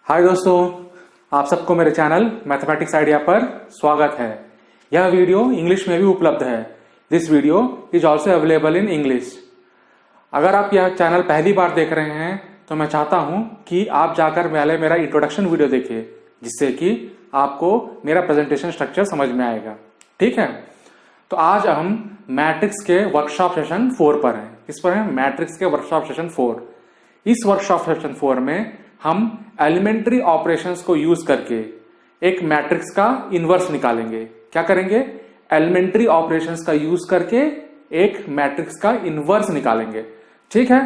हाय दोस्तों, आप सबको मेरे चैनल मैथमेटिक्स आइडिया पर स्वागत है। यह वीडियो इंग्लिश में भी उपलब्ध है। This video is also available in English. अगर आप यह चैनल पहली बार देख रहे हैं तो मैं चाहता हूं कि आप जाकर पहले मेरा इंट्रोडक्शन वीडियो देखिए, जिससे कि आपको मेरा प्रेजेंटेशन स्ट्रक्चर समझ में आएगा। ठीक है, तो आज हम मैट्रिक्स के वर्कशॉप सेशन 4 पर हैं। इस पर है मैट्रिक्स के वर्कशॉप सेशन 4। इस वर्कशॉप सेशन 4 में हम एलिमेंट्री ऑपरेशंस को यूज करके एक मैट्रिक्स का इनवर्स निकालेंगे। क्या करेंगे? एलिमेंट्री ऑपरेशंस का यूज करके एक मैट्रिक्स का इनवर्स निकालेंगे। ठीक है,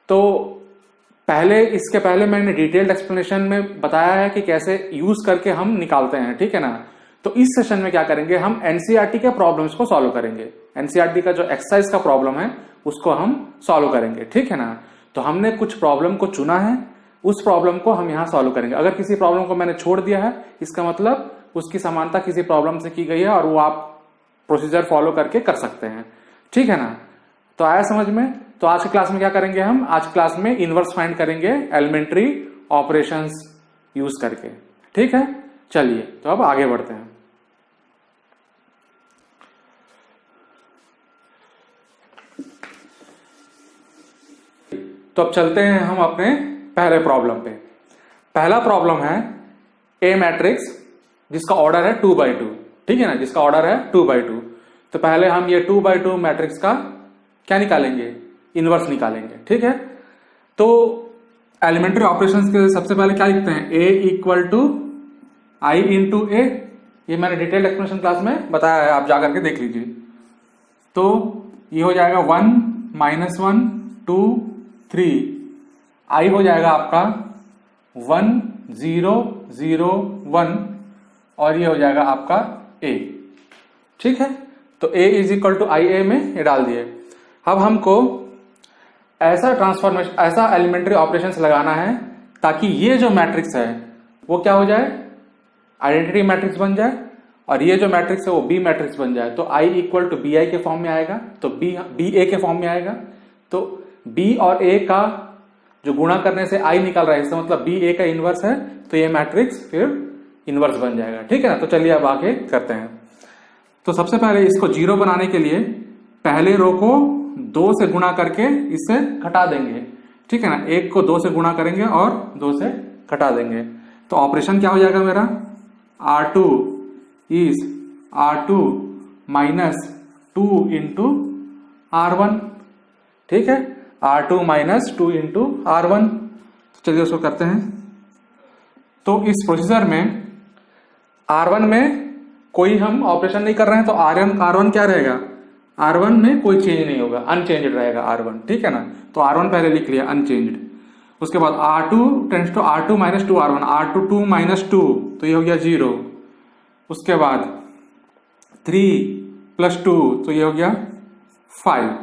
तो इसके पहले मैंने डिटेल्ड एक्सप्लेनेशन में बताया है कि कैसे यूज करके हम निकालते हैं। ठीक है ना। तो इस सेशन में क्या करेंगे, हम एनसीईआरटी के प्रॉब्लम्स को सॉल्व करेंगे। एनसीईआरटी का जो एक्सरसाइज का प्रॉब्लम है उसको हम सॉल्व करेंगे। ठीक है ना। तो हमने कुछ प्रॉब्लम को चुना है, उस प्रॉब्लम को हम यहां सॉल्व करेंगे। अगर किसी प्रॉब्लम को मैंने छोड़ दिया है, इसका मतलब उसकी समानता किसी प्रॉब्लम से की गई है और वो आप प्रोसीजर फॉलो करके कर सकते हैं। ठीक है ना। तो आया समझ में? तो आज की क्लास में क्या करेंगे हम? आज क्लास में इनवर्स फाइंड करेंगे एलिमेंट्री ऑपरेशंस यूज करके। ठीक है, चलिए तो अब आगे बढ़ते हैं। तो अब चलते हैं हम अपने पहले प्रॉब्लम पे। पहला प्रॉब्लम है ए मैट्रिक्स जिसका ऑर्डर है 2x2। ठीक है ना, जिसका ऑर्डर है 2x2। तो पहले हम ये 2x2 मैट्रिक्स का क्या निकालेंगे? इनवर्स निकालेंगे। ठीक है, तो एलिमेंट्री ऑपरेशंस के सबसे पहले क्या लिखते हैं? a equal to I into A. ये मैंने डिटेल्ड एक्सप्लेनेशन क्लास में बताया है, आप जाकर के देख लीजिए। तो ये हो जाएगा 1 -1 2 3। आई हो जाएगा आपका 1 0 0 1 और ये हो जाएगा आपका a। ठीक है, तो a इज इक्वल टू आई ए में ये डाल दिए। अब हमको ऐसा ट्रांसफॉर्मेशन, ऐसा एलिमेंट्री ऑपरेशंस लगाना है ताकि ये जो मैट्रिक्स है वो क्या हो जाए? आइडेंटिटी मैट्रिक्स बन जाए, और ये जो मैट्रिक्स है वो बी मैट्रिक्स बन जाए। तो I equal to B I के फॉर्म में आएगा, तो बी ए के फॉर्म में आएगा। तो बी और ए का जो गुणा करने से आई निकल रहा है, इसका मतलब बी ए का इनवर्स है, तो ये मैट्रिक्स फिर इनवर्स बन जाएगा। ठीक है ना। तो चलिए अब आगे करते हैं। तो सबसे पहले इसको 0 बनाने के लिए पहले रो को 2 से गुणा करके इससे घटा देंगे। ठीक है ना, 1 को 2 से गुणा करेंगे और 2 से घटा देंगे। तो ऑपरेशन क्या हो जाएगा मेरा? R2 is R2 minus 2 into R1। ठीक है, R2 माइनस 2 इंटू R1। चलिए उसको करते हैं। तो इस प्रोसीजर में R1 में कोई हम ऑपरेशन नहीं कर रहे हैं, तो R1 क्या रहेगा? R1 में कोई चेंज नहीं होगा, अनचेंज्ड रहेगा R1। ठीक है ना। तो R1 पहले लिख लिया अनचेंज्ड। उसके बाद R2 tends to R2 minus 2 R1, R2 2 minus 2, तो ये हो गया 0। उसके बाद 3 प्लस 2, तो ये हो गया 5।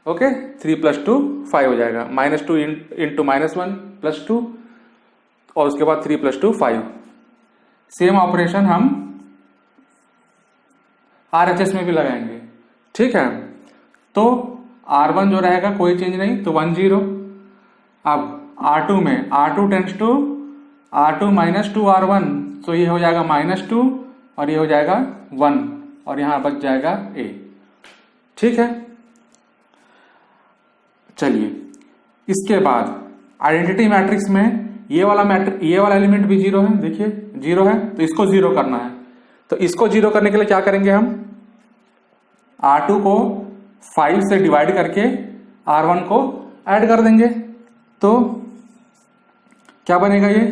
ओके, 3 प्लस 2 5 हो जाएगा। -2 इंटू -1 प्लस 2, और उसके बाद 3 प्लस 2 5। सेम ऑपरेशन हम RHS में भी लगाएंगे। ठीक है, तो R1 जो रहेगा कोई चेंज नहीं, तो 1 0। अब R2 में R2 tends to R2 minus 2 R1, तो ये हो जाएगा -2 और ये हो जाएगा 1, और यहां बच जाएगा a। ठीक है, चलिए इसके बाद आइडेंटिटी मैट्रिक्स में ये वाला एलिमेंट भी 0 है। देखिए 0 है, तो इसको 0 करना है। तो इसको 0 करने के लिए क्या करेंगे हम? R2 को 5 से डिवाइड करके R1 को ऐड कर देंगे। तो क्या बनेगा? ये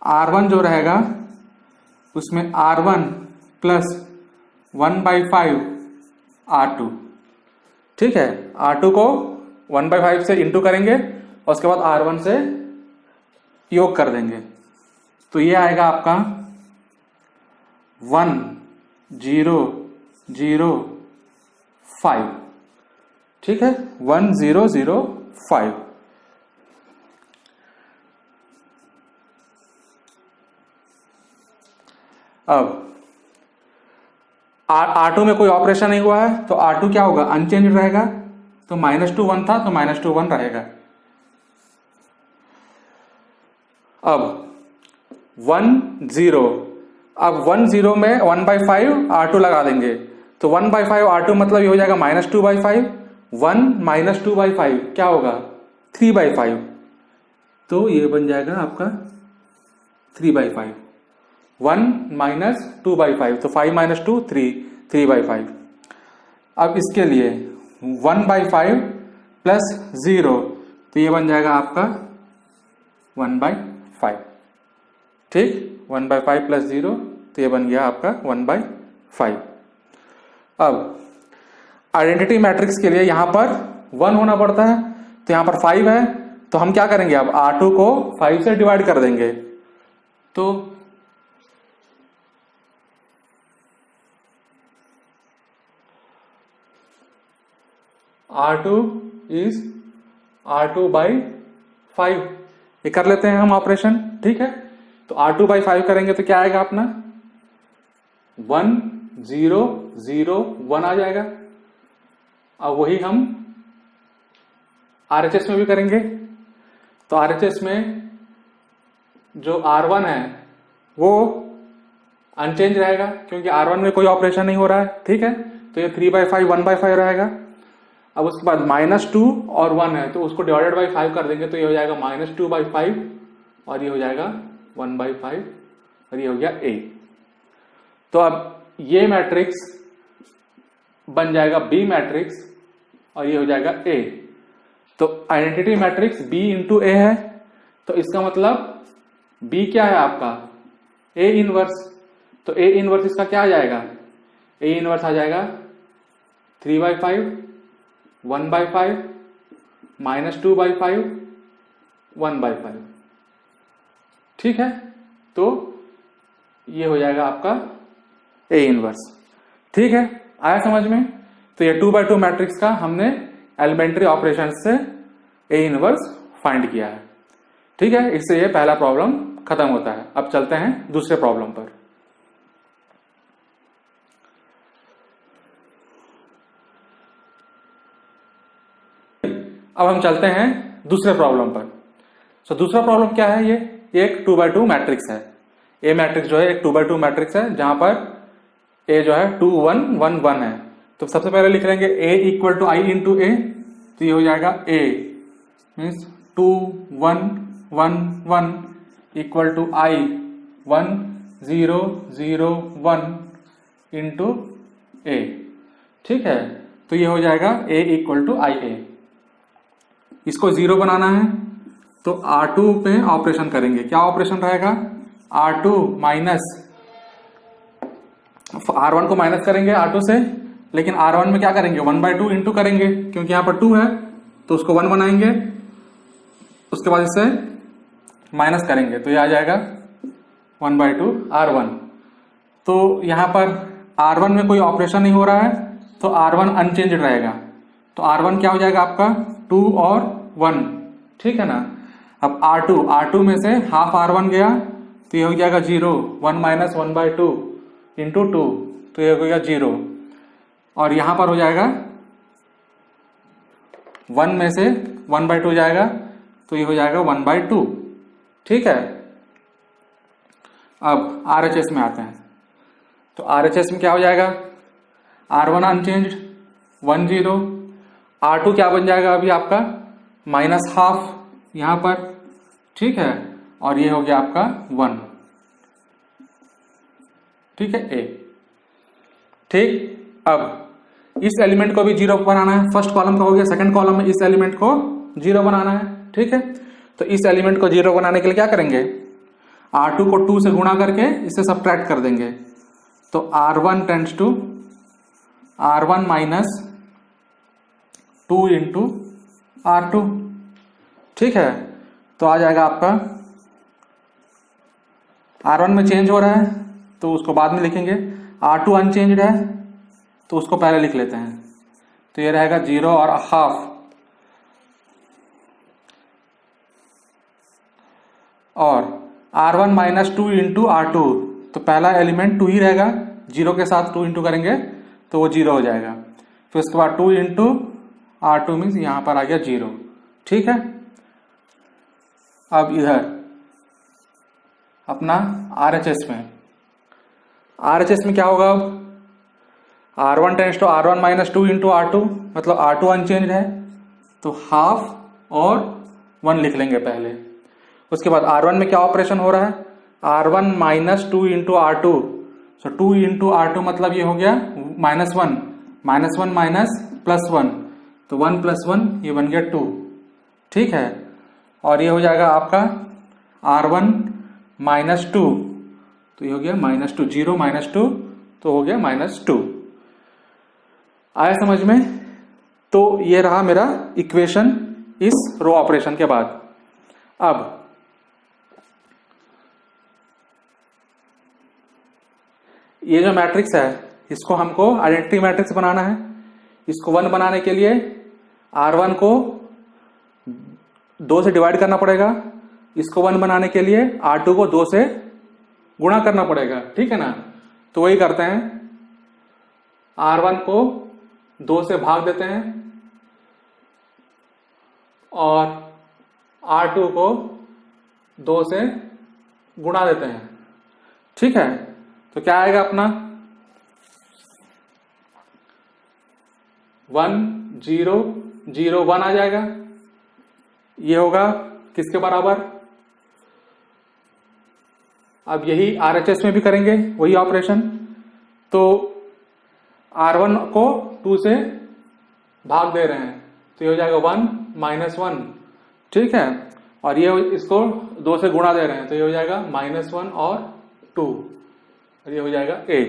R1 जो रहेगा उसमें R1 प्लस 1/5 R2। ठीक है, R2 को 1/5 से इंटू करेंगे और उसके बाद R1 से योग कर देंगे। तो ये आएगा आपका 1 0 0 5। ठीक है, 1 0 0 5। अब R2 में कोई ऑपरेशन नहीं हुआ है, तो R2 क्या होगा? अनचेंज रहेगा। तो -2 1 था, तो -2 1 रहेगा। अब 1 0, अब 1 0 में 1/5 R2 लगा देंगे, तो 1/5 R2 मतलब ये हो जाएगा -2/5, 1 - 2/5 क्या होगा 3/5, तो ये बन जाएगा आपका 3/5, 1 - 2/5, तो 5 - 2 3, 3/5। अब इसके लिए 1/5 प्लस 0, तो ये बन जाएगा आपका 1/5, ठीक, 1/5 प्लस 0, तो ये बन गया आपका 1/5। अब आइडेंटिटी मैट्रिक्स के लिए यहां पर 1 होना पड़ता है, तो यहां पर 5 है, तो हम क्या करेंगे, अब R2 को 5 से डिवाइड कर देंगे, तो R2 इज R2/5, ये कर लेते हैं हम ऑपरेशन, ठीक है। तो R2/5 करेंगे तो क्या आएगा अपना 1 0 0 1 आ जाएगा। अब वही हम RHS में भी करेंगे, तो RHS में जो R1 है वो अनचेंज रहेगा, क्योंकि R1 में कोई ऑपरेशन नहीं हो रहा है, ठीक है, तो ये 3/5 1/5 रहेगा। अब उसके बाद -2 और 1 है, तो उसको डिवाइडेड बाई 5 कर देंगे, तो ये हो जाएगा -2/5 और ये हो जाएगा 1/5 और ये हो गया A। तो अब ये मैट्रिक्स बन जाएगा B मैट्रिक्स और ये हो जाएगा A। तो identity matrix B into A है, तो इसका मतलब B क्या है आपका A इनवर्स, तो A इनवर्स इसका क्या आ जाएगा, A इनवर्स आ जाएगा 3/5 1/5 -2/5 1/5, ठीक है। तो ये हो जाएगा आपका A इनवर्स, ठीक है, आया समझ में। तो ये 2/2 मैट्रिक्स का हमने एलिमेंट्री ऑपरेशन से A इनवर्स फाइंड किया है, ठीक है। इससे ये पहला प्रॉब्लम खत्म होता है। अब चलते हैं दूसरे प्रॉब्लम पर। अब हम चलते हैं दूसरे प्रॉब्लम पर। तो दूसरा प्रॉब्लम क्या है, ये एक 2/2 मैट्रिक्स है। ए मैट्रिक्स जो है एक 2/2 मैट्रिक्स है, जहां पर ए जो है 2 1 1 1 है। तो सबसे पहले लिख लेंगे A equal to I into A, तो ये हो जाएगा A means 2 1 1 1 equal to I 1 0 0 1 into A, ठीक है। तो ये हो जाएगा A इक्वल टू IA। इसको 0 बनाना है, तो R2 पे ऑपरेशन करेंगे। क्या ऑपरेशन रहेगा, R2 माइनस R1 को माइनस करेंगे R2 से, लेकिन R1 में क्या करेंगे 1/2 इंटू करेंगे, क्योंकि यहां पर 2 है तो उसको 1 बनाएंगे, उसके बाद इससे माइनस करेंगे, तो ये आ जाएगा 1/2 R1। तो यहां पर R1 में कोई ऑपरेशन नहीं हो रहा है, तो R1 अनचेंज रहेगा, तो R1 क्या हो जाएगा आपका 2 और 1, ठीक है ना। अब R2 में से हाफ R1 गया, तो ये हो जाएगा 0, 1 माइनस 1/2 इंटू 2, तो ये हो गया 0। और यहां पर हो जाएगा 1 में से 1/2 जाएगा, तो ये हो जाएगा 1/2, ठीक है। अब RHS में आते हैं, तो RHS में क्या हो जाएगा, R1 अनचेंज 1 0, R2 क्या बन जाएगा अभी आपका माइनस हाफ यहां पर, ठीक है, और ये हो गया आपका 1, ठीक है A, ठीक। अब इस एलिमेंट को भी 0 बनाना है, फर्स्ट कॉलम का हो गया, सेकंड कॉलम में इस एलिमेंट को 0 बनाना है, ठीक है। तो इस एलिमेंट को 0 बनाने के लिए क्या करेंगे, R2 को 2 से गुणा करके इसे सब्ट्रैक्ट कर देंगे, तो R1 tends to R1 minus 2 into R2, ठीक है। तो आ जाएगा आपका R1 में चेंज हो रहा है तो उसको बाद में लिखेंगे, R2 अनचेंज्ड है तो उसको पहले लिख लेते हैं, तो ये रहेगा 0 और हाफ, और R1 माइनस 2 इंटू R2, तो पहला एलिमेंट 2 ही रहेगा, 0 के साथ 2 इंटू करेंगे तो वो 0 हो जाएगा। फिर उसके बाद 2 इंटू R2 मीन्स यहां पर आ गया 0, ठीक है। अब इधर अपना RHS में। RHS में क्या होगा अब, R1 tense to R1 minus 2 into R2, मतलब R2 अनचेंज है तो हाफ और 1 लिख लेंगे पहले। उसके बाद R1 में क्या ऑपरेशन हो रहा है, R1 माइनस 2 इंटू R2, सो 2 इंटू R2 मतलब ये हो गया -1, -1 माइनस +1, तो 1 + 1 ये बन गया 2, ठीक है। और ये हो जाएगा आपका R1 माइनस 2, तो ये हो गया -2, 0 - 2 तो हो गया -2। आया समझ में? तो ये रहा मेरा इक्वेशन इस रो ऑपरेशन के बाद। अब ये जो मैट्रिक्स है इसको हमको आइडेंटिटी मैट्रिक्स बनाना है। इसको 1 बनाने के लिए R1 को 2 से डिवाइड करना पड़ेगा, इसको 1 बनाने के लिए R2 को 2 से गुणा करना पड़ेगा, ठीक है ना। तो वही करते हैं, R1 को 2 से भाग देते हैं और R2 को 2 से गुणा देते हैं, ठीक है। तो क्या आएगा अपना 1 0 0 1 आ जाएगा। ये होगा किसके बराबर, अब यही RHS में भी करेंगे वही ऑपरेशन। तो R1 को 2 से भाग दे रहे हैं तो ये हो जाएगा 1 - 1, ठीक है। और ये इसको 2 से गुणा दे रहे हैं तो ये हो जाएगा -1 और 2, और ये हो जाएगा a।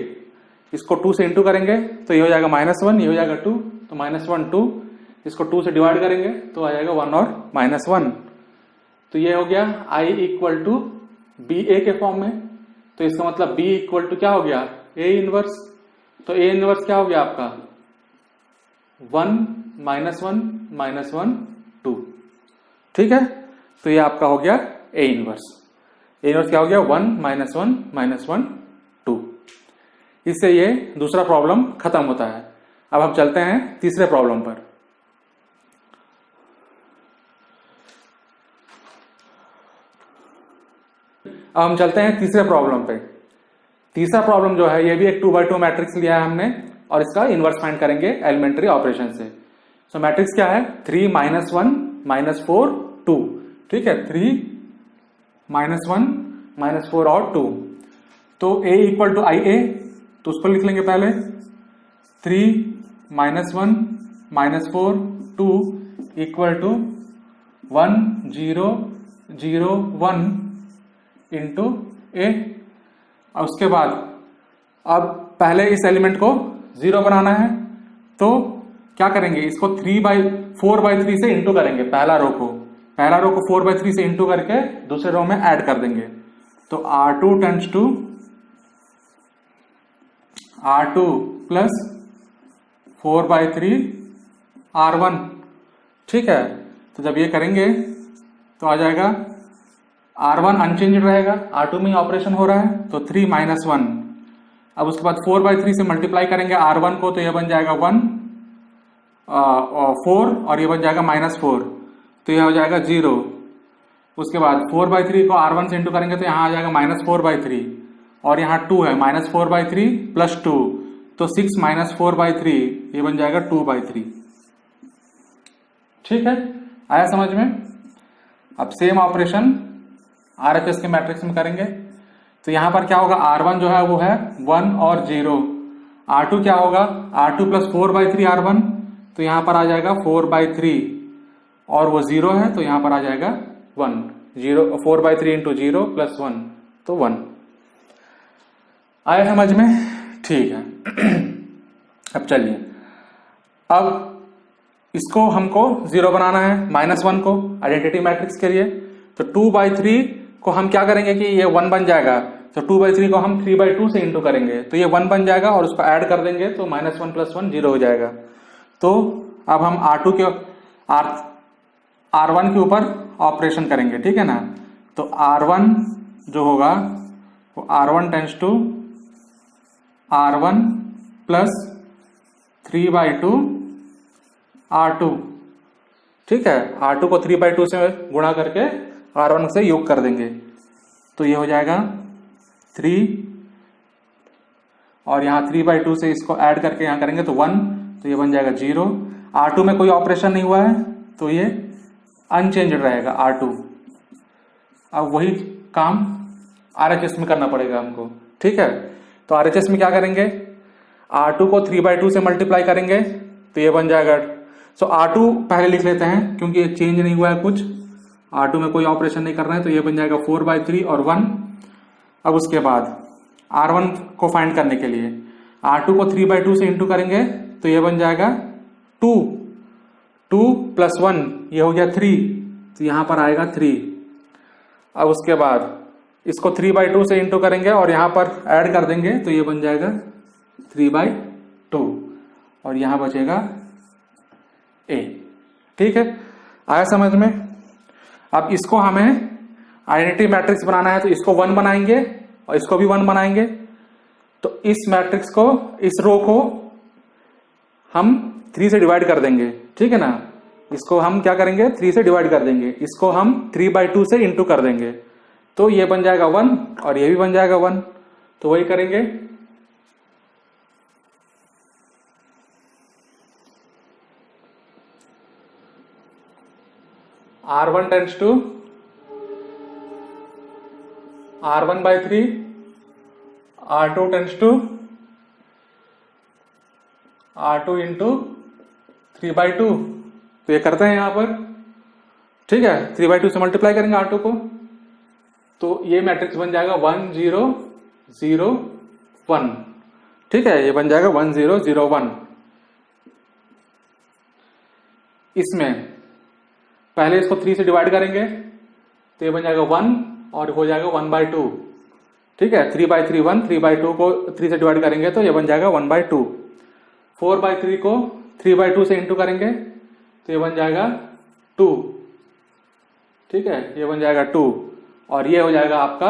इसको 2 से इंटू करेंगे तो ये हो जाएगा -1, ये हो जाएगा 2, तो -1 2, इसको 2 से डिवाइड करेंगे तो आ जाएगा 1 और -1। तो ये हो गया I = BA के फॉर्म में। तो इसका मतलब B = क्या हो गया, A इनवर्स। तो A इनवर्स क्या हो गया आपका 1 - 1 - 1 2, ठीक है। तो ये आपका हो गया A इनवर्स। A इनवर्स क्या हो गया 1 - 1 - 1 2। इससे ये दूसरा प्रॉब्लम खत्म होता है। अब हम चलते हैं तीसरे प्रॉब्लम पर। अब हम चलते हैं तीसरे प्रॉब्लम पे। तीसरा प्रॉब्लम जो है ये भी एक 2x2 मैट्रिक्स लिया है हमने और इसका इनवर्स फाइंड करेंगे एलिमेंट्री ऑपरेशन से। सो मैट्रिक्स क्या है 3 - 1 - 4 2, ठीक है। 3 - 1 - 4 और 2। तो A = IA, तो उस पर लिख लेंगे पहले 3 - 1 - 4 2 = 1 0 0 1 इंटू A। और उसके बाद अब पहले इस एलिमेंट को 0 बनाना है तो क्या करेंगे, इसको 4/3 से इंटू करेंगे। पहला रो को 4/3 से इंटू करके दूसरे रो में ऐड कर देंगे। तो R2 tends to R2 plus 4/3 R1, ठीक है। तो जब ये करेंगे तो आ जाएगा R1 अनचेंज रहेगा, R2 में ऑपरेशन हो रहा है तो 3 - 1। अब उसके बाद 4/3 से मल्टीप्लाई करेंगे R1 को तो ये बन जाएगा 1 4 और ये बन जाएगा -4 तो यह हो जाएगा 0। उसके बाद 4/3 को R1 से इंटू करेंगे तो यहाँ आ जाएगा -4/3 और यहाँ 2 है -4/3 प्लस 2 तो 6 - 4/3 ये बन जाएगा 2/3, ठीक है। आया समझ में? अब सेम ऑपरेशन RHS के मैट्रिक्स में करेंगे। तो यहां पर क्या होगा R1 जो है वो है 1 और 0, R2 क्या होगा R2 प्लस 4/3 R1 तो यहां पर आ जाएगा 4/3 और वो 0 है तो यहां पर आ जाएगा 1, 0 4/3 इंटू 0 प्लस 1 तो 1। आया समझ में? ठीक है। अब चलिए, अब इसको हमको 0 बनाना है -1 को आइडेंटिटी मैट्रिक्स के लिए। तो 2/3 को हम क्या करेंगे कि ये 1 बन जाएगा तो 2/3 को हम 3/2 से इंटू करेंगे तो ये 1 बन जाएगा और उसको ऐड कर देंगे तो -1 + 1 0 हो जाएगा। तो अब हम R1 के ऊपर ऑपरेशन करेंगे, ठीक है ना। तो R1 जो होगा वो R1 tends to R1 plus 3/2 R2, ठीक है। R2 को 3/2 से गुणा करके R1 से योग कर देंगे तो ये हो जाएगा 3 और यहाँ 3/2 से इसको ऐड करके यहाँ करेंगे तो 1, तो ये बन जाएगा 0। R2 में कोई ऑपरेशन नहीं हुआ है तो ये अनचेंज्ड रहेगा R2। अब वही काम RHS में करना पड़ेगा हमको, ठीक है। तो RHS में क्या करेंगे, R2 को 3/2 से मल्टीप्लाई करेंगे तो ये बन जाएगा। सो R2 पहले लिख लेते हैं क्योंकि ये चेंज नहीं हुआ है कुछ, R2 में कोई ऑपरेशन नहीं कर रहे हैं, तो ये बन जाएगा 4/3 और 1। अब उसके बाद R1 को फाइंड करने के लिए R2 को 3/2 से इंटू करेंगे तो ये बन जाएगा 2 + 1, ये हो गया 3, तो यहां पर आएगा 3। अब उसके बाद इसको 3/2 से इंटू करेंगे और यहां पर ऐड कर देंगे तो ये बन जाएगा 3/2 और यहां बचेगा A, ठीक है। आया समझ में। अब इसको हमें आइडेंटिटी मैट्रिक्स बनाना है तो इसको 1 बनाएंगे और इसको भी 1 बनाएंगे। तो इस मैट्रिक्स को, इस रो को हम 3 से डिवाइड कर देंगे, ठीक है ना। इसको हम क्या करेंगे, 3 से डिवाइड कर देंगे, इसको हम 3/2 से इंटू कर देंगे तो ये बन जाएगा 1 और ये भी बन जाएगा 1। तो वही करेंगे, R1 tends to R1/3, R2 tends to R2 into 3/2। तो ये करते हैं यहां पर, ठीक है। 3/2 से मल्टीप्लाई करेंगे R2 को तो ये मैट्रिक्स बन जाएगा 1 0 0 1, ठीक है। ये बन जाएगा 1 0 0 1। इसमें पहले इसको 3 से डिवाइड करेंगे तो ये बन जाएगा 1 और हो जाएगा 1/2, ठीक है। 3/3 1, 3/2 को 3 से डिवाइड करेंगे तो ये बन जाएगा 1/2। 4/3 को 3/2 से इंटू करेंगे तो ये बन जाएगा 2, ठीक है। ये बन जाएगा 2 और ये हो जाएगा आपका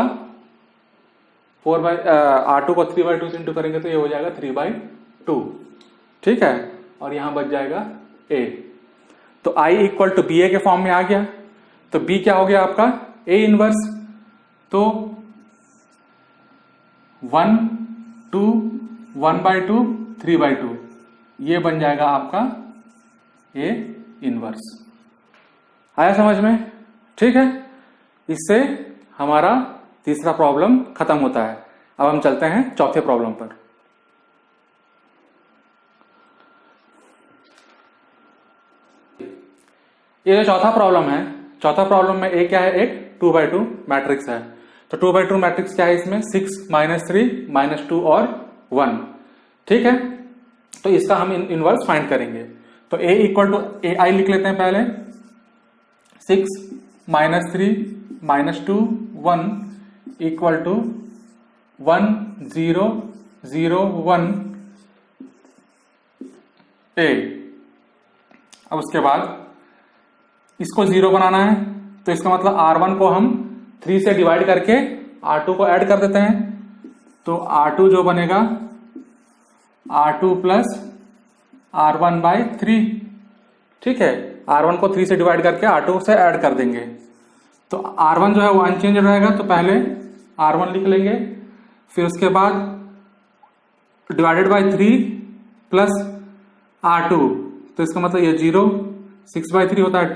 R2 को 3/2 से इंटू करेंगे तो ये हो जाएगा 3/2, ठीक है। और यहां बच जाएगा A। तो I इक्वल टू BA के फॉर्म में आ गया। तो B क्या हो गया आपका, A इनवर्स। तो 1 2 1/2 3/2 ये बन जाएगा आपका A इनवर्स। आया समझ में, ठीक है। इससे हमारा तीसरा प्रॉब्लम खत्म होता है। अब हम चलते हैं चौथे प्रॉब्लम पर। ये जो चौथा प्रॉब्लम है, चौथा प्रॉब्लम में एक क्या है, एक 2/2 मैट्रिक्स है। तो 2/2 मैट्रिक्स क्या है, इसमें 6 -3 -2 और 1, ठीक है। तो इसका हम इनवर्स फाइंड करेंगे। तो A इक्वल टू AI लिख लेते हैं पहले, 6 -3 -2 1 इक्वल टू 1 0 0 1 A। अब उसके बाद इसको 0 बनाना है तो इसका मतलब R1 को हम 3 से डिवाइड करके R2 को ऐड कर देते हैं। तो R2 जो बनेगा R2 + R1/3, ठीक है। R1 को 3 से डिवाइड करके R2 से ऐड कर देंगे तो R1 जो है वो अनचेंज रहेगा। तो पहले R1 लिख लेंगे, फिर उसके बाद डिवाइडेड बाय 3 प्लस R2, तो इसका मतलब ये 0, 6/3 होता है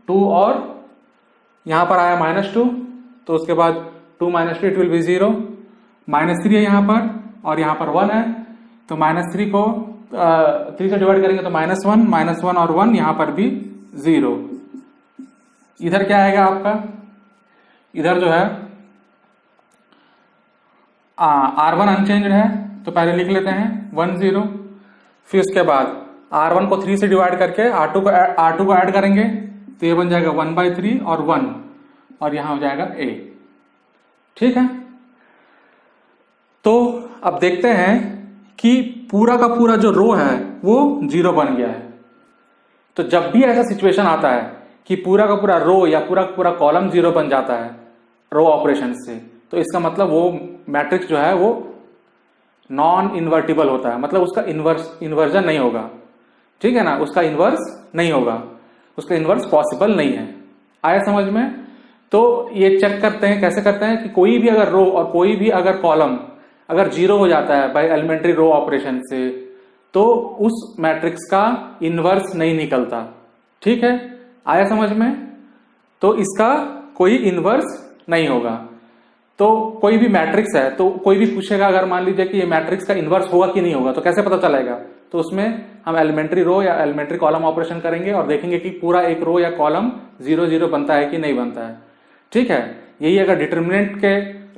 2 और यहां पर आया -2 तो उसके बाद 2 - 2 इट विल बी 0, -3 है यहां पर और यहां पर 1 है तो -3 को 3 से डिवाइड करेंगे तो -1 और 1 यहां पर भी 0। इधर क्या आएगा आपका, इधर जो है R1 अनचेंज्ड है तो पहले लिख लेते हैं 1 0, फिर उसके बाद R1 को 3 से डिवाइड करके R2 को ऐड करेंगे तो ये बन जाएगा 1/3 और 1 और यहां हो जाएगा A, ठीक है। तो अब देखते हैं कि पूरा का पूरा जो रो है वो 0 बन गया है। तो जब भी ऐसा सिचुएशन आता है कि पूरा का पूरा रो या पूरा का पूरा कॉलम 0 बन जाता है रो ऑपरेशन से, तो इसका मतलब वो मैट्रिक्स जो है वो नॉन इन्वर्टिबल होता है, मतलब उसका इन्वर्जन नहीं होगा, ठीक है ना। उसका इन्वर्स नहीं होगा, उसका इन्वर्स पॉसिबल नहीं है। आया समझ में। तो ये चेक करते हैं, कैसे करते हैं कि कोई भी अगर रो और कोई भी अगर कॉलम अगर जीरो हो जाता है बाय एलिमेंट्री रो ऑपरेशन से, तो उस मैट्रिक्स का इनवर्स नहीं निकलता। ठीक है, आया समझ में? तो इसका कोई इनवर्स नहीं होगा। तो कोई भी मैट्रिक्स है तो कोई भी पूछेगा अगर मान लीजिए कि ये मैट्रिक्स का इनवर्स होगा कि नहीं होगा, तो कैसे पता चलेगा? तो उसमें हम एलिमेंट्री रो या एलिमेंट्री कॉलम ऑपरेशन करेंगे और देखेंगे कि पूरा एक रो या कॉलम 0 0 बनता है कि नहीं बनता है। ठीक है, यही अगर डिटर्मिनेंट के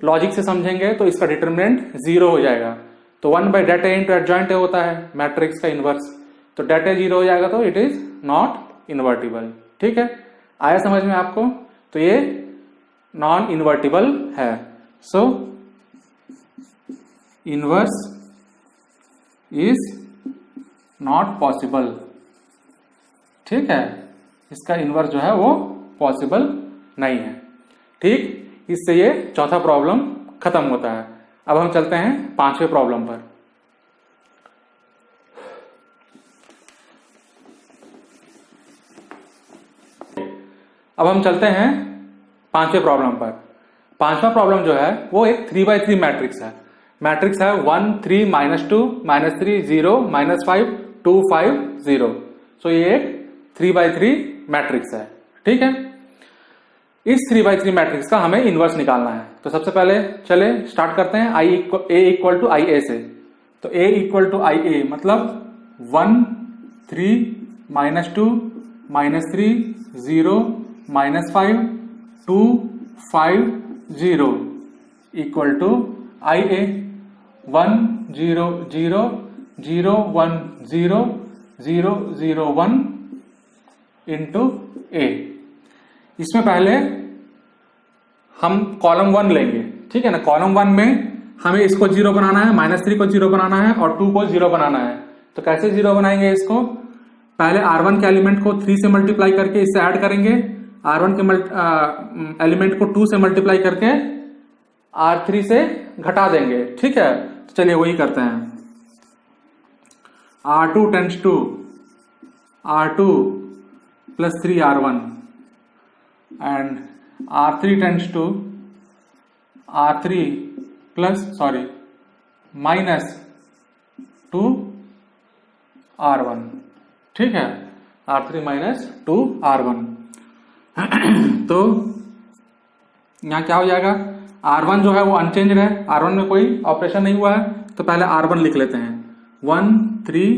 लॉजिक से समझेंगे तो इसका डिटर्मिनेंट 0 हो जाएगा। तो 1 by det A into adjoint A होता है मैट्रिक्स का इनवर्स, तो डेट ए 0 हो जाएगा, तो इट इज नॉट इन्वर्टिबल। ठीक है, आया समझ में आपको? तो ये नॉन इन्वर्टिबल है। सो इनवर्स इज नॉट पॉसिबल। ठीक है, इसका इनवर्स जो है वो पॉसिबल नहीं है। ठीक, इससे ये चौथा प्रॉब्लम खत्म होता है। अब हम चलते हैं पांचवें प्रॉब्लम पर। अब हम चलते हैं पांचवें प्रॉब्लम पर। पांचवा प्रॉब्लम जो है वो एक 3x3 मैट्रिक्स है। मैट्रिक्स है 1 3 -2 -3 0 -5 2 5 0। सो ये एक 3x3 मैट्रिक्स है। ठीक है, इस 3x3 मैट्रिक्स का हमें इनवर्स निकालना है। तो सबसे पहले चले स्टार्ट करते हैं a इक्वल टू IA से। तो a इक्वल टू IA मतलब 1 3 -2 -3 0 -5 2 5 0 equal to IA 1 0 0 0 1 0 0 0 1 into A। इसमें पहले हम कॉलम 1 लेंगे। ठीक है ना, कॉलम 1 में हमें इसको 0 बनाना है, -3 को 0 बनाना है और 2 को 0 बनाना है। तो कैसे 0 बनाएंगे इसको? पहले R1 के एलिमेंट को 3 से मल्टीप्लाई करके इससे ऐड करेंगे, R1 के एलिमेंट को 2 से मल्टीप्लाई करके R3 से घटा देंगे। ठीक है, तो चलिए वही करते हैं। R2 tends to R2 plus 3 R1 and R3 tends to R3 minus 2 R1। ठीक है, R3 minus 2 R1। तो यहां क्या हो जाएगा? R1 जो है वो अनचेंज्ड है, R1 में कोई ऑपरेशन नहीं हुआ है, तो पहले R1 लिख लेते हैं 1 3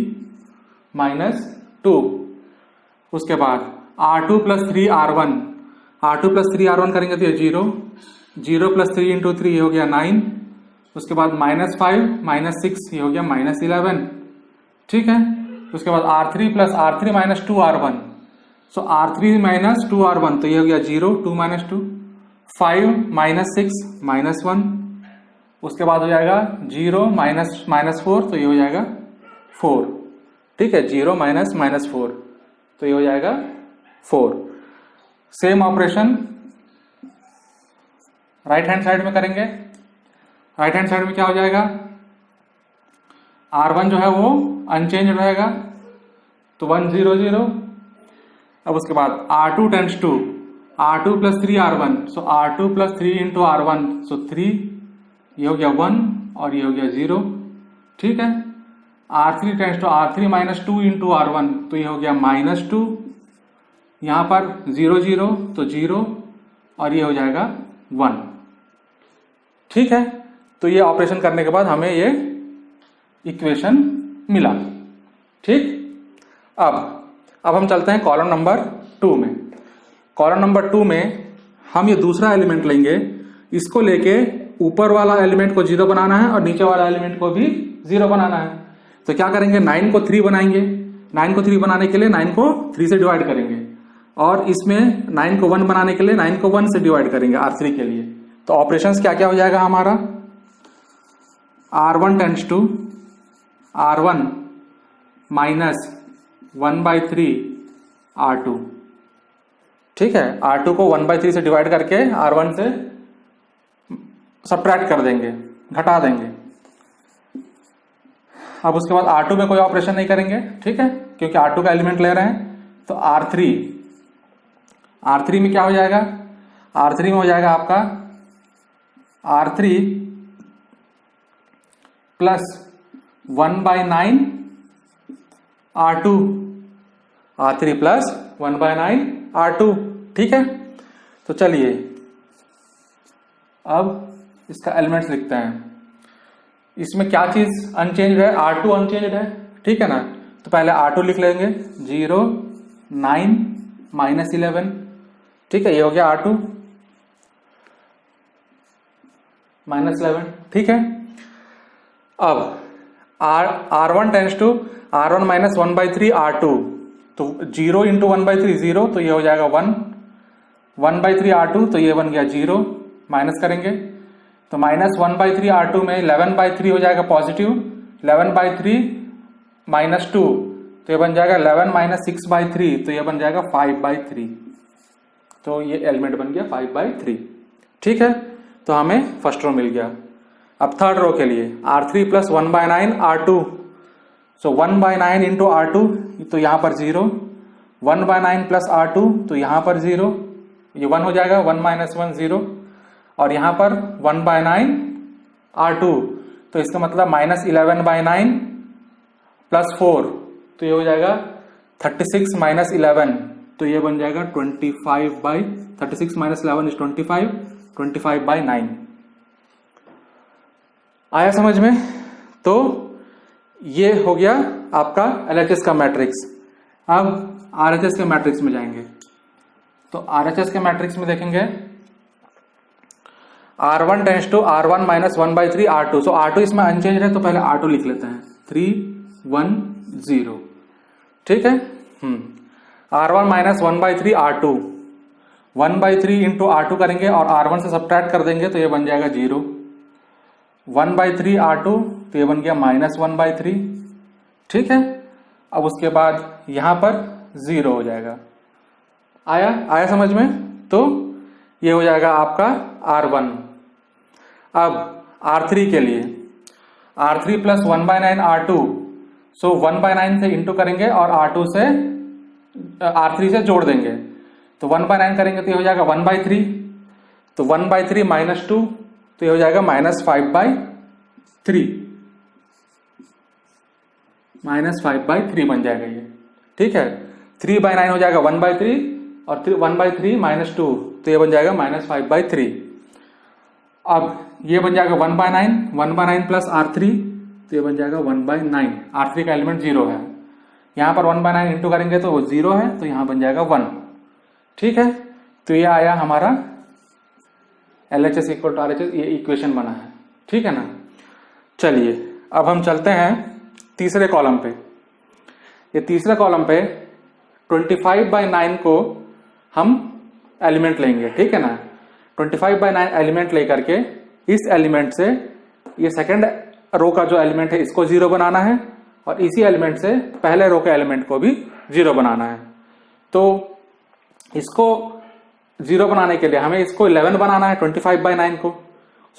minus 2। उसके बाद R2 plus 3 R1, R2 plus 3 R1 करेंगे तो ये 0 0 प्लस 3 इंटू 3 ये हो गया 9। उसके बाद -5 -6 ये हो गया -11। ठीक है, उसके बाद R3 plus R3 minus 2 R1, सो R3 माइनस 2 R1 तो ये हो गया 0 2 - 2 5 -6 -1। उसके बाद हो जाएगा 0 -4 तो ये हो जाएगा 4। ठीक है, 0 -4 तो ये हो जाएगा 4। Same operation right hand side में करेंगे। राइट हैंड साइड में क्या हो जाएगा? R1 जो है वो अनचेंज रहेगा, तो 1 0 0। अब उसके बाद R2 tends to R2 plus 3 R1, so R2 plus 3 into R1, so 3 ये हो गया 1 और ये हो गया 0। ठीक है, R3 tends to R3 minus 2 into R1, तो ये हो गया -2। यहां पर 0 0 तो 0 और ये हो जाएगा 1। ठीक है, तो ये ऑपरेशन करने के बाद हमें ये इक्वेशन मिला। ठीक, अब हम चलते हैं कॉलम नंबर 2 में। कॉलम नंबर 2 में हम ये दूसरा एलिमेंट लेंगे, इसको लेके ऊपर वाला एलिमेंट को 0 बनाना है और नीचे वाला एलिमेंट को भी 0 बनाना है। तो क्या करेंगे? 9 को 3 बनाएंगे। 9 को 3 बनाने के लिए 9 को 3 से डिवाइड करेंगे और इसमें 9 को 1 बनाने के लिए 9 को 1 से डिवाइड करेंगे R3 के लिए। तो ऑपरेशंस क्या क्या हो जाएगा हमारा? R1 tends to R1 minus 1/3 R2। ठीक है, R2 को 1/3 से डिवाइड करके R1 से सब्ट्रैक्ट कर देंगे, घटा देंगे। अब उसके बाद R2 में कोई ऑपरेशन नहीं करेंगे। ठीक है, क्योंकि R2 का एलिमेंट ले रहे हैं। तो R3 में क्या हो जाएगा? R3 में हो जाएगा आपका R3 plus 1/9 R2, R3 plus 1/9 R2, ठीक है। तो चलिए अब इसका एलिमेंट्स लिखते हैं। इसमें क्या चीज अनचेंज है? R2 अनचेंज है, ठीक है ना। तो पहले R2 लिख लेंगे, 0 9 -11, ठीक है। ये हो गया R2 -11, ठीक है। अब R1 tense to R1 minus 1/3 R2, तो 0 इंटू 1/3 0, तो ये हो जाएगा 1, 1/3 R2, तो ये बन गया 0, माइनस करेंगे तो माइनस 1/3 R2 में 11/3 हो जाएगा पॉजिटिव, 11/3 -2, तो ये बन जाएगा 11 माइनस 6/3, तो ये बन जाएगा 5/3, तो ये एलिमेंट बन गया 5/3, ठीक है। तो हमें फर्स्ट रो मिल गया। अब थर्ड रो के लिए R3 प्लस 1/9 R2, सो 1/9 इंटू R2, तो यहाँ पर 0, 1/9 प्लस R2, तो यहाँ पर 0, ये 1 हो जाएगा, 1 माइनस 1 0, और यहाँ पर 1/9 R2, तो इसका मतलब -11/9 प्लस 4, तो ये हो जाएगा 36 माइनस 11, तो ये बन जाएगा 36 माइनस 11 इज 25/9। आया समझ में? तो ये हो गया आपका LHS का मैट्रिक्स। अब RHS के मैट्रिक्स में जाएंगे, तो RHS के मैट्रिक्स में देखेंगे R1 tense to R1 minus 1/3 R2, so R2 इसमें अनचेंज है, तो पहले R2 लिख लेते हैं, 3 1 0, ठीक है। R1 minus 1/3 R2, 1/3 into R2 करेंगे और R1 से सब्ट्रैक्ट कर देंगे, तो ये बन जाएगा 0, 1/3 R2, तो ये बन गया -1/3, ठीक है। अब उसके बाद यहां पर 0 हो जाएगा। आया समझ में? तो ये हो जाएगा आपका R1। अब R3 के लिए R3 प्लस 1/9 R2, सो 1/9 से इंटू करेंगे और R2 से R3 से जोड़ देंगे, तो 1/9 करेंगे तो ये हो जाएगा 1/3, तो 1/3 -2, तो ये हो जाएगा -5/3 बन जाएगा ये, ठीक है। 3/9 हो जाएगा 1/3 और 1/3 -2, तो ये बन जाएगा -5/3। अब ये बन जाएगा 1/9 प्लस R3, तो ये बन जाएगा 1/9, R3 का एलिमेंट 0 है, यहाँ पर 1/9 इंटू करेंगे तो वो 0 है, तो यहाँ बन जाएगा 1, ठीक है। तो ये आया हमारा LHS इक्वल टू RHS, ये इक्वेशन बना है, ठीक है ना। चलिए अब हम चलते हैं तीसरे कॉलम पे। ये तीसरे कॉलम पे 25/9 को हम एलिमेंट लेंगे, ठीक है ना। 25/9 एलिमेंट लेकर के इस एलिमेंट से ये सेकंड रो का जो एलिमेंट है इसको 0 बनाना है, और इसी एलिमेंट से पहले रो के एलिमेंट को भी 0 बनाना है। तो इसको 0 बनाने के लिए हमें इसको 11 बनाना है 25/9 को।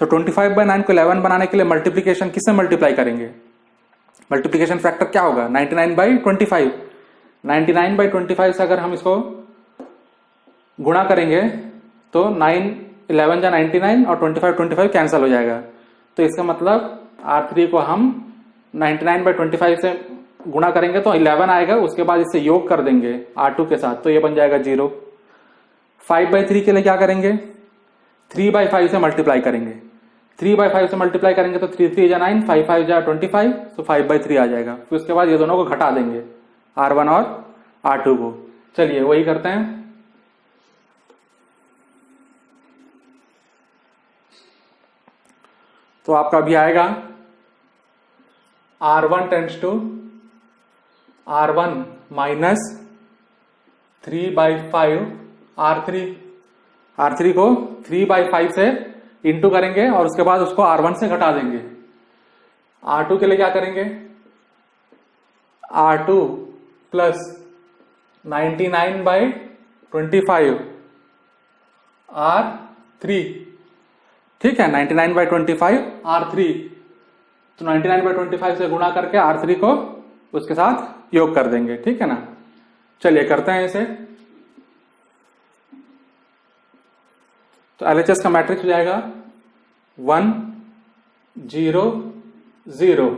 सो 25/9 को 11 बनाने के लिए मल्टीप्लीकेशन किससे मल्टीप्लाई करेंगे? मल्टीप्लीकेशन फैक्टर क्या होगा? 99/25। 99/25 से अगर हम इसको गुणा करेंगे तो 9 11 जा 99 और 25 कैंसिल हो जाएगा, तो इसका मतलब R3 को हम 99/25 से गुणा करेंगे तो 11 आएगा, उसके बाद इससे योग कर देंगे R2 के साथ, तो ये बन जाएगा 0। 5/3 के लिए क्या करेंगे? 3/5 से मल्टीप्लाई करेंगे, 3/5 से मल्टीप्लाई करेंगे तो 3 3 जा 9, 5 5 जा 25, तो 5/3 आ जाएगा। फिर उसके बाद ये दोनों को घटा देंगे, R1 और R2 को। चलिए वही करते हैं। तो आपका भी आएगा R1 tense to R1 minus 3/5 R3, R3 को 3/5 से इंटू करेंगे और उसके बाद उसको R1 से घटा देंगे। R2 के लिए क्या करेंगे? R2 प्लस 99/25 R3, ठीक है। 99/25 R3, तो 99/25 से गुणा करके R3 को उसके साथ योग कर देंगे, ठीक है ना। चलिए करते हैं इसे। तो LHS का मैट्रिक्स हो जाएगा 1 0 0।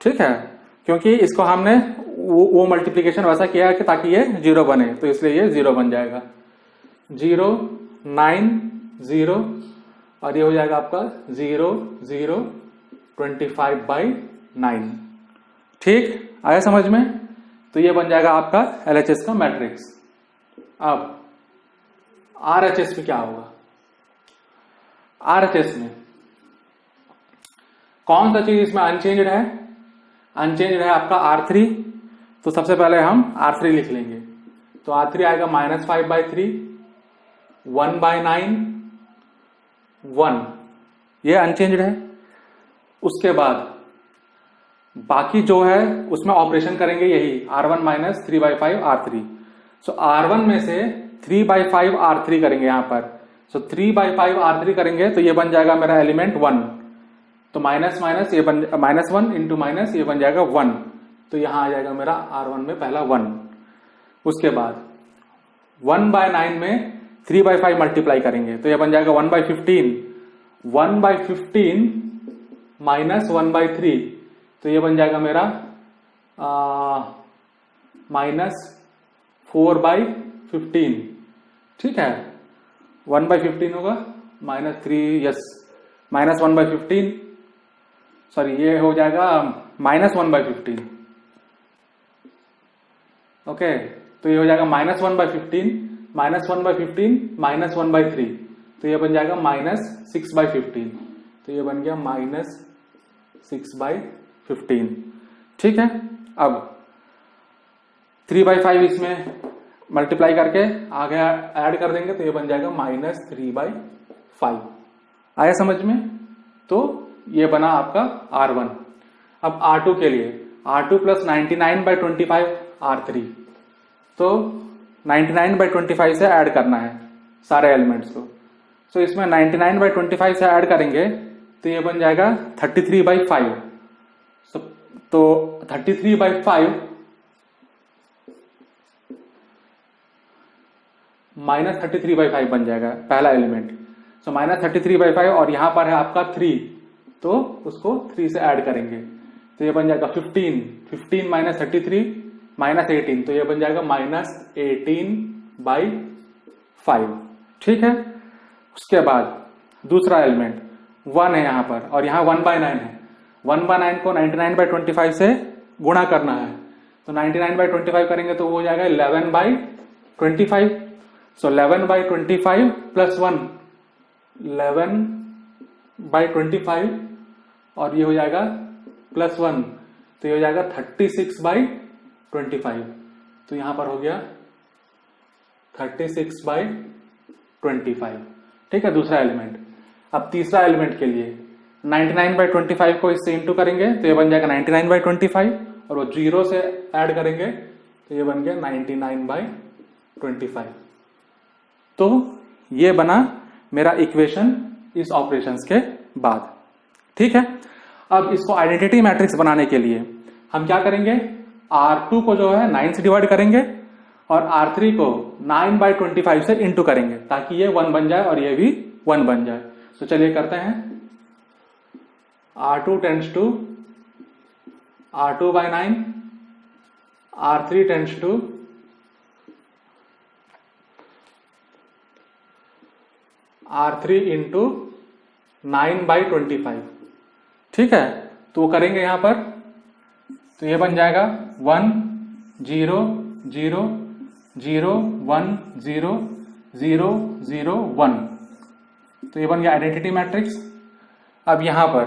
ठीक है, क्योंकि इसको हमने वो मल्टीप्लीकेशन वैसा किया है कि ताकि ये 0 बने, तो इसलिए ये 0 बन जाएगा। 0 9 0 और ये हो जाएगा आपका 0 0 25/9। ठीक, आया समझ में? तो ये बन जाएगा आपका LHS का मैट्रिक्स। अब RHS में क्या होगा? RHS में कौन सा चीज इसमें अनचेंज्ड है? अनचेंज्ड है आपका R3। तो सबसे पहले हम R3 लिख लेंगे। तो R3 आएगा -5/3, 1/9, 1, ये अनचेंज्ड है। उसके बाद बाकी जो है उसमें ऑपरेशन करेंगे यही R1 - 3/5 R3। सो R1 में से 3/5 R3 करेंगे यहां पर। सो 3/5 R3 करेंगे तो ये बन जाएगा मेरा एलिमेंट 1। तो माइनस माइनस ये बन -1 इंटू माइनस ये बन जाएगा 1। तो यहां आ जाएगा मेरा R1 में पहला 1। उसके बाद 1/9 में 3/5 मल्टीप्लाई करेंगे तो ये बन जाएगा 1/15। 1/15 माइनस 1/3 तो ये बन जाएगा मेरा -4/15। ठीक है, 1/15 होगा -3, यस, -1/15, सॉरी ये हो जाएगा -1/15। ओके, तो ये हो जाएगा -1/15 -1/15 -1/3 तो ये बन जाएगा -6/15। तो ये बन गया -6/15। ठीक है, अब 3/5 इसमें मल्टीप्लाई करके आगे ऐड कर देंगे तो ये बन जाएगा -3/5। आया समझ में? तो ये बना आपका R1। अब R2 के लिए R2 + 99/25 R3। तो 99/25 से ऐड करना है सारे एलिमेंट्स को। सो इसमें 99/25 से ऐड करेंगे तो ये बन जाएगा 33/5। तो 33/5 -33/5 बन जाएगा पहला एलिमेंट। सो -33/5 और यहां पर है आपका 3, तो उसको 3 से ऐड करेंगे तो ये बन जाएगा 15 - 33 -18 तो ये बन जाएगा -18/5। ठीक है, उसके बाद दूसरा एलिमेंट 1 है यहां पर और यहां 1/9 है। 1/9 को 99/25 से गुणा करना है तो 99/25 करेंगे तो वो हो जाएगा 11/25। सो 11/25 + 1 11/25 और ये हो जाएगा +1 तो ये हो जाएगा 36/25। तो यहां पर हो गया 36/25। ठीक है, दूसरा एलिमेंट। अब तीसरा एलिमेंट के लिए 99/25 को इससे इंटू करेंगे तो ये बन जाएगा 99/25 और वो 0 से ऐड करेंगे तो ये बन गया 99/25। तो ये बना मेरा इक्वेशन इस ऑपरेशंस के बाद। ठीक है, अब इसको आइडेंटिटी मैट्रिक्स बनाने के लिए हम क्या करेंगे? R2 को जो है 9 से डिवाइड करेंगे और R3 को 9/25 से इंटू करेंगे ताकि ये 1 बन जाए और ये भी 1 बन जाए। तो चलिए करते हैं। R2 tends to R2/9, R3 tends to R3 into 9/25। ठीक है, तो वो करेंगे यहां पर तो ये बन जाएगा 1 0 0 0 1 0 0 0 1। तो ये बन गया आइडेंटिटी मैट्रिक्स। अब यहां पर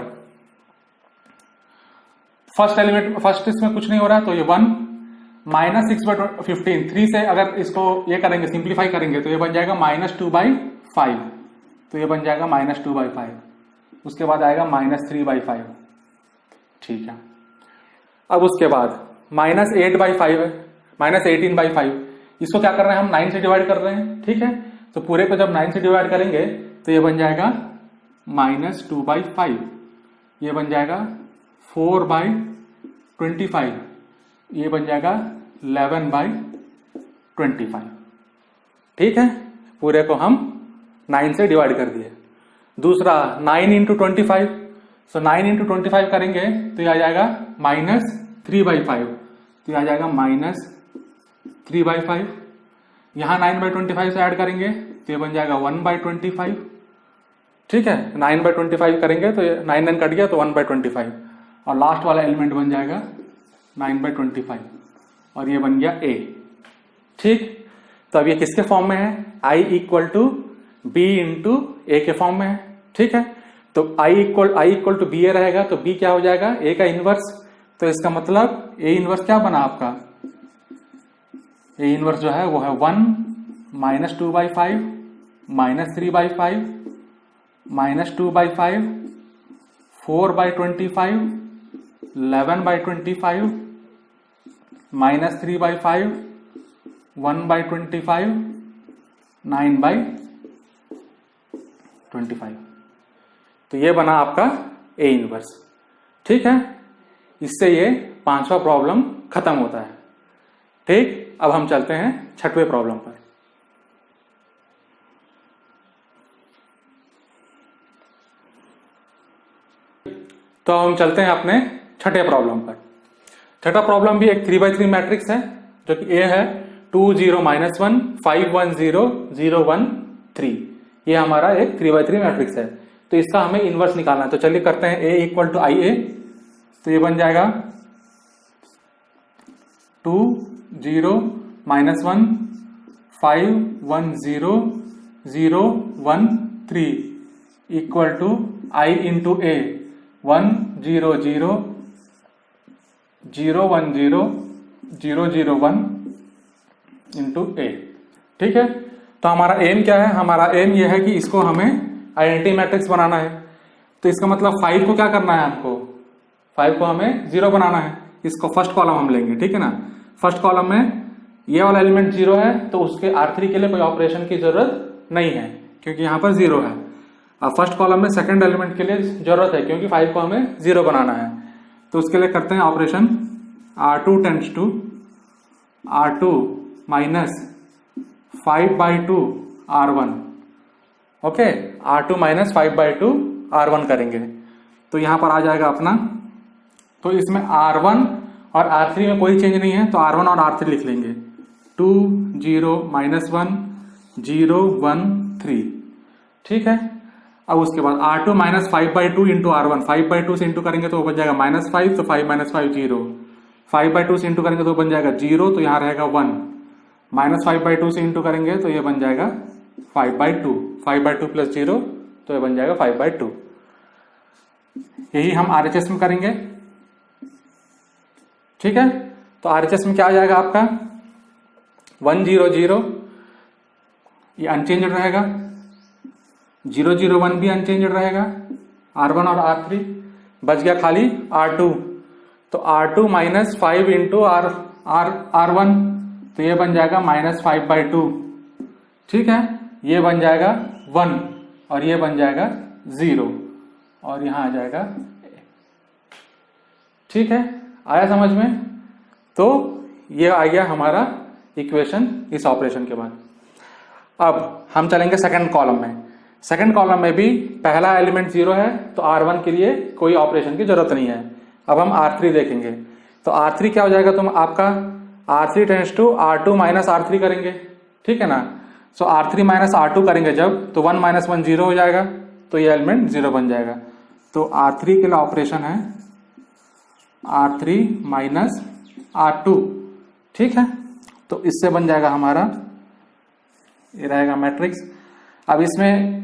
फर्स्ट एलिमेंट, फर्स्ट इसमें कुछ नहीं हो रहा तो ये 1 -6/15 3 से अगर इसको ये करेंगे सिंप्लीफाई करेंगे तो ये बन जाएगा -2/5। तो ये बन जाएगा -2/5। उसके बाद आएगा -3/5। ठीक है, अब उसके बाद -8/5 है, -18/5। इसको क्या कर रहे हैं हम? 9 से डिवाइड कर रहे हैं। ठीक है, तो पूरे को जब 9 से डिवाइड करेंगे तो ये बन जाएगा -2/5। ये बन जाएगा 4/25। ये बन जाएगा 11/25। ठीक है, पूरे को हम 9 से डिवाइड कर दिए। दूसरा 9 इंटू 25, सो 9 इंटू 25 करेंगे तो ये आ जाएगा -3/5, तो ये आ जाएगा -3/5। यहाँ 9/25 से ऐड करेंगे तो ये बन जाएगा 1/25। ठीक है, 9/25 करेंगे तो 9 कट गया तो 1/25 और लास्ट वाला एलिमेंट बन जाएगा 9/25 और ये बन गया a। ठीक, तो अब ये किसके फॉर्म में है? I equal to B into A के फॉर्म में है। ठीक है, तो I equal to B A रहेगा तो b क्या हो जाएगा? a का इनवर्स। तो इसका मतलब a इनवर्स क्या बना आपका? a इनवर्स जो है वो है 1 -2/5 -3/5 -2/5 4/25 11/25 -3/5 1/25 9/25। तो ये बना आपका ए इनवर्स। ठीक है, इससे ये 5वां प्रॉब्लम खत्म होता है। ठीक, अब हम चलते हैं 6वें प्रॉब्लम पर। तो हम चलते हैं अपने 6ठे प्रॉब्लम पर। 6ठा प्रॉब्लम भी एक 3x3 मैट्रिक्स है जो कि A है 2 0 -1 5 1 0 0 1 3। ये हमारा एक 3x3 मैट्रिक्स है, तो इसका हमें इनवर्स निकालना है। तो चलिए करते हैं A इक्वल टू IA। तो ये बन जाएगा 2 0 -1 5 1 0 0 1 3 equal to I into A 1 0 0 0 1 0 0 0 1 into A। ठीक है, तो हमारा एम क्या है? हमारा एम यह है कि इसको हमें आइडेंटिटी मैट्रिक्स बनाना है। तो इसका मतलब 5 को क्या करना है? हमको 5 को हमें 0 बनाना है। इसको फर्स्ट कॉलम हम लेंगे। ठीक है ना, फर्स्ट कॉलम में ये वाला एलिमेंट 0 है तो उसके R3 के लिए कोई ऑपरेशन की जरूरत नहीं है क्योंकि यहाँ पर 0 है। अब फर्स्ट कॉलम में सेकंड एलिमेंट के लिए जरूरत है क्योंकि 5 को हमें 0 बनाना है। तो उसके लिए करते हैं operation R2 tends to R2 minus 5/2 R1। Okay, R2 minus 5/2 R1 करेंगे तो यहां पर आ जाएगा अपना। तो इसमें R1 और R3 में कोई चेंज नहीं है तो R1 और R3 लिख लेंगे। 2 0 -1 0 1 3। ठीक है, अब उसके बाद R2 माइनस 5/2 इंटू R1, 5/2 से इंटू करेंगे तो वो बन जाएगा -5, तो 5 - 5 0। 5/2 से इंटू करेंगे तो बन जाएगा 0, तो यहाँ रहेगा 1। -5/2 से इंटू करेंगे तो ये बन जाएगा 5/2। 5/2 प्लस 0 तो ये बन जाएगा 5/2। यही हम RHS में करेंगे। ठीक है, तो RHS में क्या आ जाएगा आपका 1 0 0, ये अनचेंज्ड रहेगा। 0 0 1 भी अनचेंज्ड रहेगा। R1 और R3 बच गया खाली R2। तो R2 माइनस 5 इंटू R1 तो ये बन जाएगा -5/2। ठीक है, ये बन जाएगा 1 और ये बन जाएगा 0 और यहां आ जाएगा। ठीक है, आया समझ में? तो ये आ गया हमारा इक्वेशन इस ऑपरेशन के बाद। अब हम चलेंगे सेकंड कॉलम में। सेकंड कॉलम में भी पहला एलिमेंट 0 है तो R1 के लिए कोई ऑपरेशन की जरूरत नहीं है। अब हम R3 देखेंगे तो R3 क्या हो जाएगा? तुम आपका R3 tends to R2 minus R3 करेंगे। ठीक है ना, सो R3 माइनस R2 करेंगे जब तो 1 - 1 0 हो जाएगा तो ये एलिमेंट 0 बन जाएगा। तो R3 के लिए ऑपरेशन है R3 माइनस R2। ठीक है, तो इससे बन जाएगा हमारा, ये रहेगा मैट्रिक्स। अब इसमें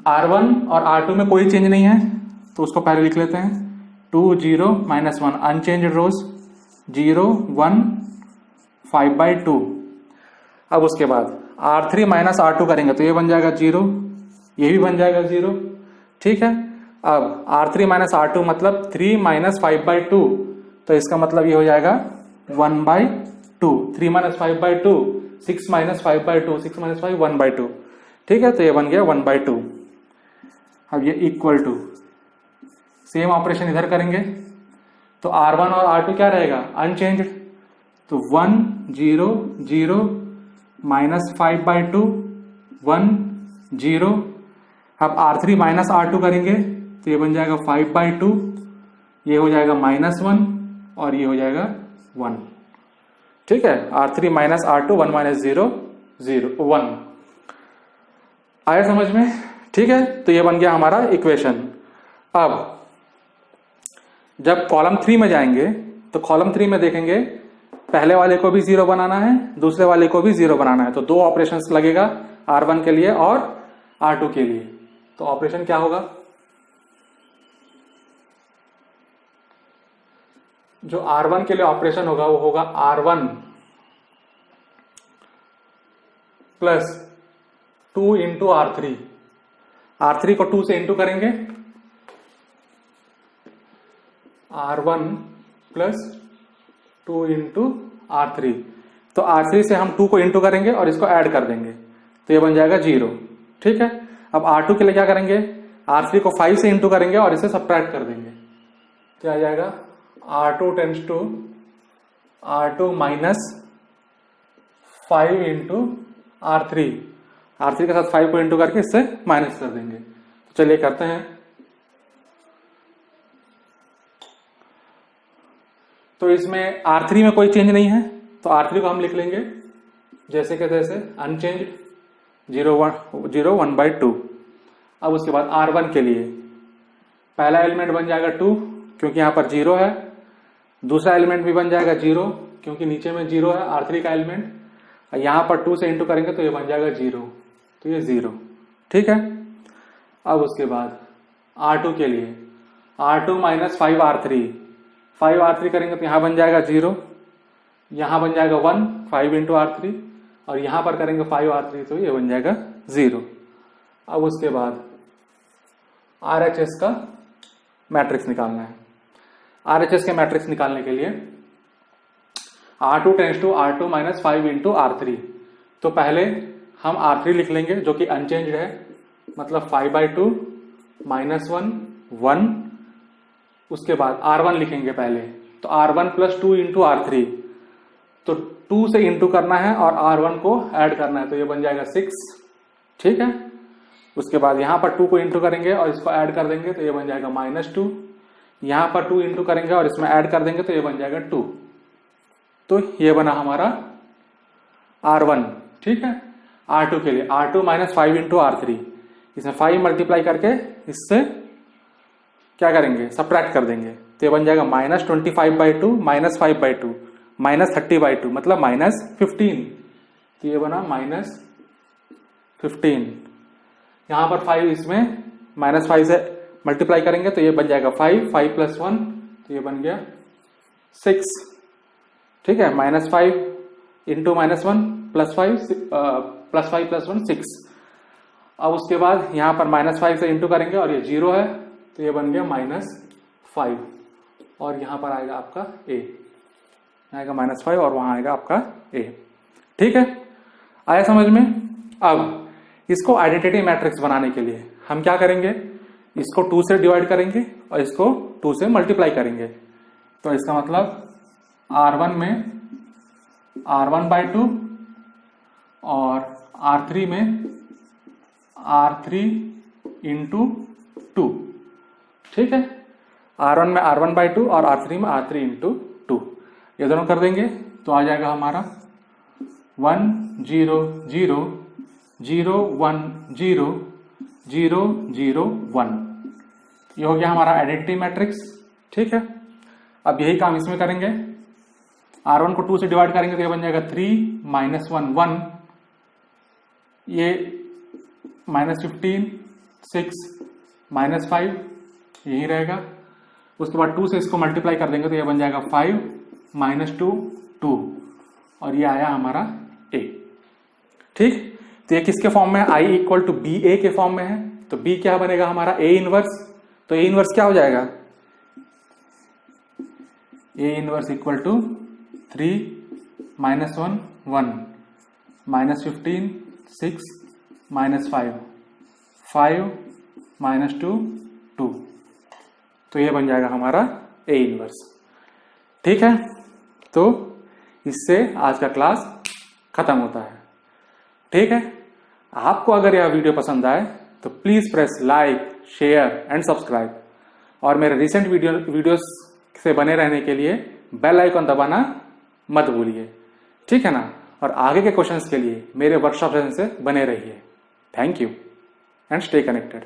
R1 और R2 में कोई चेंज नहीं है तो उसको पहले लिख लेते हैं। 2 0 -1 अनचेंज्ड रोज 0 1 5/2। अब उसके बाद R3 माइनस R2 करेंगे तो ये बन जाएगा 0, ये भी बन जाएगा 0। ठीक है, अब R3 माइनस R2 मतलब 3 - 5/2 तो इसका मतलब ये हो जाएगा 1/2। 3 - 5/2 6 - 5/2 6 - 5 1/2। ठीक है, तो ये बन गया 1/2। अब ये इक्वल टू सेम ऑपरेशन इधर करेंगे तो R1 और R2 क्या रहेगा? अनचेंज्ड। तो 1 0 0 -5/2 1 0। अब R3 माइनस R2 करेंगे तो ये बन जाएगा 5/2, ये हो जाएगा -1 और ये हो जाएगा 1। ठीक है, R3 माइनस R2, 1 माइनस 0 0 1। आया समझ में? ठीक है, तो ये बन गया हमारा इक्वेशन। अब जब कॉलम 3 में जाएंगे तो कॉलम 3 में देखेंगे पहले वाले को भी 0 बनाना है, दूसरे वाले को भी 0 बनाना है, तो दो ऑपरेशंस लगेगा, R1 के लिए और R2 के लिए। तो ऑपरेशन क्या होगा? जो R1 के लिए ऑपरेशन होगा वो होगा R1 plus 2 into R3। R3 को 2 से इंटू करेंगे, R1 प्लस 2 इंटू R3। तो R3 से हम 2 को इंटू करेंगे और इसको ऐड कर देंगे तो ये बन जाएगा 0। ठीक है, अब R2 के लिए क्या करेंगे? R3 को 5 से इंटू करेंगे और इसे सब्ट्रैक्ट कर देंगे, क्या आ जाएगा? R2 tends to R2 minus 5 into R3। R3 के साथ 5 को इंटू करके इससे माइनस कर देंगे। तो चलिए करते हैं। तो इसमें R3 में कोई चेंज नहीं है तो R3 को हम लिख लेंगे जैसे के तैसे, अनचेंज 0 1/2। अब उसके बाद R1 के लिए पहला एलिमेंट बन जाएगा 2 क्योंकि यहां पर 0 है, दूसरा एलिमेंट भी बन जाएगा 0 क्योंकि नीचे में 0 है R3 का एलिमेंट, यहां पर 2 से इंटू करेंगे तो ये बन जाएगा 0, तो ये 0। ठीक है, अब उसके बाद R2 के लिए R2 माइनस 5R3, 5R3 करेंगे तो यहां बन जाएगा 0, यहां बन जाएगा 1, 5 इंटू R3 और यहां पर करेंगे 5R3 तो ये बन जाएगा 0। अब उसके बाद RHS का मैट्रिक्स निकालना है। RHS के मैट्रिक्स निकालने के लिए R2 tends to R2 minus 5 into R3। तो पहले हम R3 लिख लेंगे जो कि अनचेंज्ड है, मतलब 5/2 -1 1। उसके बाद R1 लिखेंगे पहले, तो R1 प्लस 2 इंटू R3, तो 2 से इंटू करना है और R1 को ऐड करना है तो ये बन जाएगा 6। ठीक है, उसके बाद यहां पर 2 को इंटू करेंगे और इसको ऐड कर देंगे तो ये बन जाएगा -2, यहां पर 2 इंटू करेंगे और इसमें ऐड कर देंगे तो ये बन जाएगा 2। तो ये बना हमारा R1। ठीक है, R2 के लिए R2 माइनस 5 इंटू R3, इसमें 5 मल्टीप्लाई करके इससे क्या करेंगे? सब्ट्रैक्ट कर देंगे तो ये बन जाएगा -25/2 माइनस 5/2 -30/2 मतलब -15। तो ये बना -15। यहां पर 5 इसमें -5 से मल्टीप्लाई करेंगे तो ये बन जाएगा 5 प्लस 1 तो ये बन गया 6। ठीक है, -5 इंटू -1 प्लस 5 प्लस 1 6। अब उसके बाद यहां पर -5 से इंटू करेंगे और ये 0 है तो ये बन गया -5 और यहां पर आएगा आपका a, आएगा -5 और वहां आएगा आपका a। ठीक है, आया समझ में? अब इसको आइडेंटिटी मैट्रिक्स बनाने के लिए हम क्या करेंगे? इसको 2 से डिवाइड करेंगे और इसको 2 से मल्टीप्लाई करेंगे। तो इसका मतलब R1 में R1/2 और R3 में R3 इंटू 2। ठीक है, R1 में R1/2 और R3 में R3 इंटू 2, ये दोनों कर देंगे तो आ जाएगा हमारा 1 0 0 0 1 0 0 0 1। ये हो गया हमारा आइडेंटिटी मैट्रिक्स। ठीक है, अब यही काम इसमें करेंगे। R1 को 2 से डिवाइड करेंगे तो ये बन जाएगा 3 -1 1, ये -15 6 -5 यही रहेगा। उसके बाद 2 से इसको मल्टीप्लाई कर देंगे तो ये बन जाएगा 5 -2 2 और ये आया हमारा a। ठीक, तो ये किसके फॉर्म में है? I इक्वल टू बी ए के फॉर्म में है। तो b क्या बनेगा हमारा? A inverse. तो A इनवर्स क्या हो जाएगा? A inverse equal to 3 -1 1 -15 6 -5 5 -2 2। तो ये बन जाएगा हमारा A इनवर्स। ठीक है, तो इससे आज का क्लास खत्म होता है। ठीक है, आपको अगर यह वीडियो पसंद आए तो please press like, share and subscribe, और मेरे रिसेंट वीडियोस से बने रहने के लिए बेल आइकन दबाना मत भूलिए, ठीक है ना। और आगे के क्वेश्चंस के लिए मेरे वर्कशॉप से बने रहिए। Thank you and stay connected.